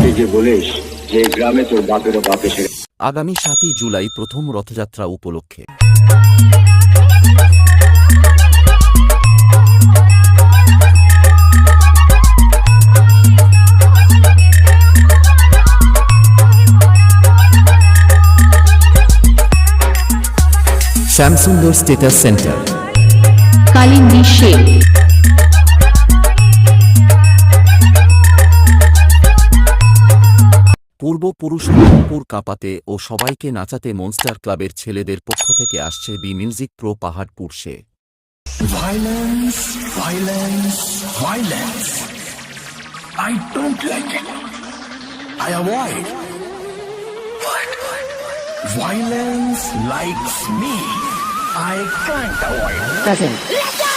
তুই যে বলিস যে গ্রামে তোর বাপেরও বাপ এসে আগামী ৭ই জুলাই প্রথম রথযাত্রা উপলক্ষে শ্যামসুন্দর স্ট্যাটাস সেন্টার কালিন্দী শেড পূর্বপুরুষপুর কাঁপাতে ও সবাইকে নাচাতে মনস্টার ক্লাবের ছেলেদের পক্ষ থেকে আসছে বি মিউজিক প্রো পাহাড়পুর সে Violence, violence, violence. I don't like it. I avoid. What? Violence likes me. I can't avoid. Doesn't.